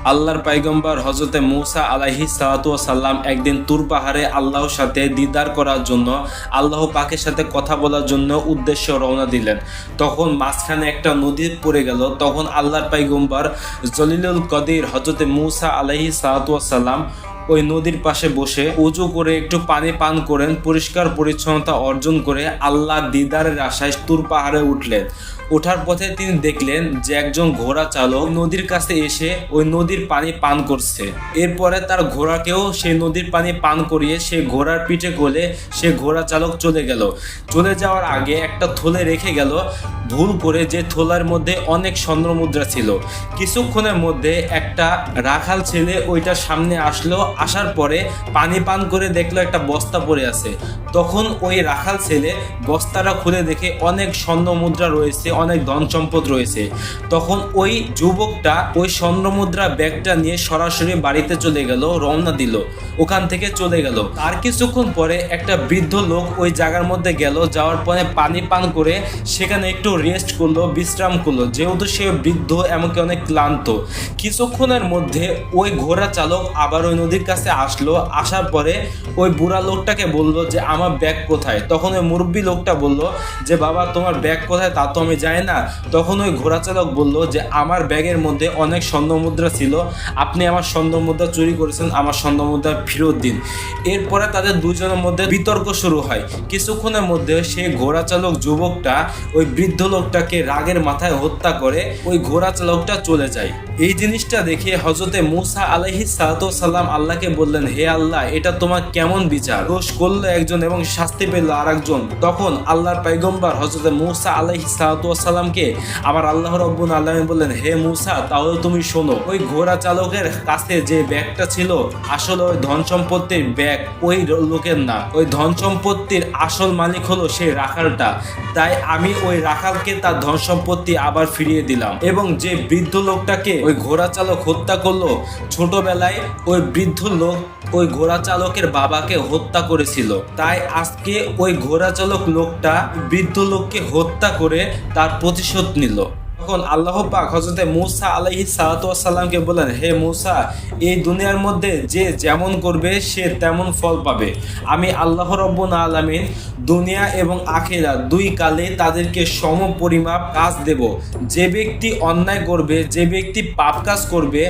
আল্লাহর পয়গম্বর হযরতে মূসা আলাইহিস সালাতু ওয়াস সালাম একদিন তুর পাহাড়ে আল্লাহর সাথে দিদার করার জন্য, আল্লাহ পাকের সাথে কথা বলার জন্য উদ্দেশ্য রওনা দিলেন। তখন মাঝখানে একটা নদী পড়ে গেল। তখন আল্লাহর পয়গম্বর জলিলুল কদির হযরতে মূসা আলাইহিস সালাতু ওয়াস সালাম ওই নদীর পাশে বসে উজু করে একটু পানি পান করেন, পরিষ্কার পরিচ্ছন্নতা অর্জন করে আল্লাহর দিদারের আশায় তুর পাহাড়ে উঠলেন। ওঠার পথে তিনি দেখলেন যে একজন ঘোড়া চালক নদীর কাছে এসে ওই নদীর পানি পান করছে। এরপরে তার ঘোড়াকেও সেই নদীর পানি পান করিয়ে সে ঘোড়ার পিঠে কোলে সে ঘোড়া চালক চলে গেল। চলে যাওয়ার আগে একটা থলে রেখে গেল, ভুল করে, যে থলার মধ্যে অনেক স্বর্ণ মুদ্রা ছিল। কিছুক্ষণের মধ্যে একটা রাখাল ছেলে ওইটার সামনে আসলো। আসার পরে পানি পান করে দেখলো একটা বস্তা পড়ে আছে। তখন ওই রাখাল ছেলে বস্তাটা খুলে দেখে অনেক স্বর্ণ মুদ্রা রয়েছে, অনেক ধন সম্পদ রয়েছে। তখন ওই যুবকটা ওই স্বর্ণ মুদ্রা ব্যাগটা নিয়ে সরাসরি বাড়িতে চলে গেল, রওনা দিল, ওখান থেকে চলে গেল। আর কিছুক্ষণ পরে একটা বৃদ্ধ লোক ওই জায়গার মধ্যে গেল, যাওয়ার পরে পানি পান করে সেখানে একটু রেস্ট করলো, বিশ্রাম করলো, যেহেতু সে বৃদ্ধ এমনকি অনেক ক্লান্ত। কিছুক্ষণের মধ্যে ওই ঘোড়া চালক আবার ওই নদীর কাছে আসলো। আসার পরে ওই বুড়া লোকটাকে বলল যে আমার ব্যাগ কোথায়। তখন ওই মুরব্বী লোকটা বলল যে বাবা তোমার ব্যাগ কোথায় তা তো আমি জানি না। তখন ওই ঘোড়া চালক বলল যে আমার ব্যাগের মধ্যে অনেক স্বর্ণ মুদ্রা ছিল, আপনি আমার স্বর্ণ মুদ্রা চুরি করেছেন, আমার স্বর্ণ মুদ্রা ফেরত দিন। এরপরে তাদের দুজনের মধ্যে বিতর্ক শুরু হয়। কিছুক্ষণের মধ্যে সেই ঘোড়া চালক যুবকটা ওই বৃদ্ধ লোকটাকে রাগের মাথায় হত্যা করে ওই ঘোড়া চালকটা চলে যায়। এই জিনিসটা দেখে হযরতে মূসা আলাইহিস সালাতু ওয়াস সালাম আল্লাহকে বললেন, হে আল্লাহ, এটা তোমার কেমন বিচার? দোষ করলো একজন এবং শাস্তি পেল আরেকজন। তখন আল্লাহর পয়গম্বর হযরতে মূসা আলাইহিস সালাতু ওয়াস সালামকে আবার আল্লাহ রাব্বুল আলামিন বললেন, হে মূসা, তাহলে তুমি শোনো, ওই ঘোড়া চালকের কাছে যে ব্যাগটা ছিল আসলে ওই ধন সম্পত্তির ব্যাগ ওই লোকের না, ওই ধন সম্পত্তির আসল মালিক হলো সেই রাখালটা। তাই আমি ওই রাখালকে তার ধন সম্পত্তি আবার ফিরিয়ে দিলাম। এবং যে বৃদ্ধ লোকটাকে ওই ঘোড়া চালক হত্যা করলো, ছোটবেলায় ওই বৃদ্ধ লোক ওই ঘোড়া চালকের বাবাকে হত্যা করেছিল। তাই আজকে ওই ঘোড়া চালক লোকটা বৃদ্ধ লোককে হত্যা করে তার প্রতিশোধ নিল। তখন আল্লাহ পাক হযরতে মূসা আলাইহিস সালাতু ওয়াস সালামকে বলেন, হে মূসা, এই দুনিয়ার মধ্যে যে যেমন করবে সে তেমন ফল পাবে। আমি আল্লাহ রাব্বুল আলামিন দুনিয়া এবং আখিরাত দুই কালে তাদেরকে সম পরিমাপ কাজ দেব। যে ব্যক্তি অন্যায় করবে, যে ব্যক্তি পাপ কাজ করবে,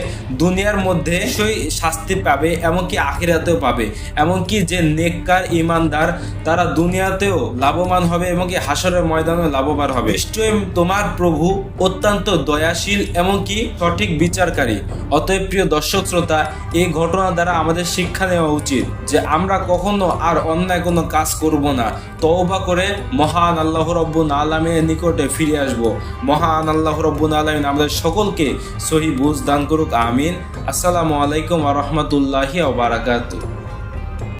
দুনিয়ার মধ্যে সেই শাস্তি পাবে, এমনকি আখিরাতেও পাবে। এমনকি যে নেককার ইমানদার তারা দুনিয়াতেও লাভবান হবে, এমনকি হাসরের ময়দানেও লাভবান হবে। নিশ্চয়ই তোমার প্রভু অত্যন্ত দয়াশীল এমনকি সঠিক বিচারকারী। অতএব প্রিয় দর্শক শ্রোতা, এই ঘটনা দ্বারা আমাদের শিক্ষা নেওয়া উচিত যে আমরা কখনো আর অন্যায় কোনো কাজ করব না। তওবা করে মহান আল্লাহ রাব্বুল আলামিনের নিকটে ফিরে আসব। মহান আল্লাহ রাব্বুল আলামিন আমাদের সকলকে সহি বুঝ দান করুক, আমিন। আসসালামু আলাইকুম ওয়া রাহমাতুল্লাহি ওয়া বারাকাতুহু।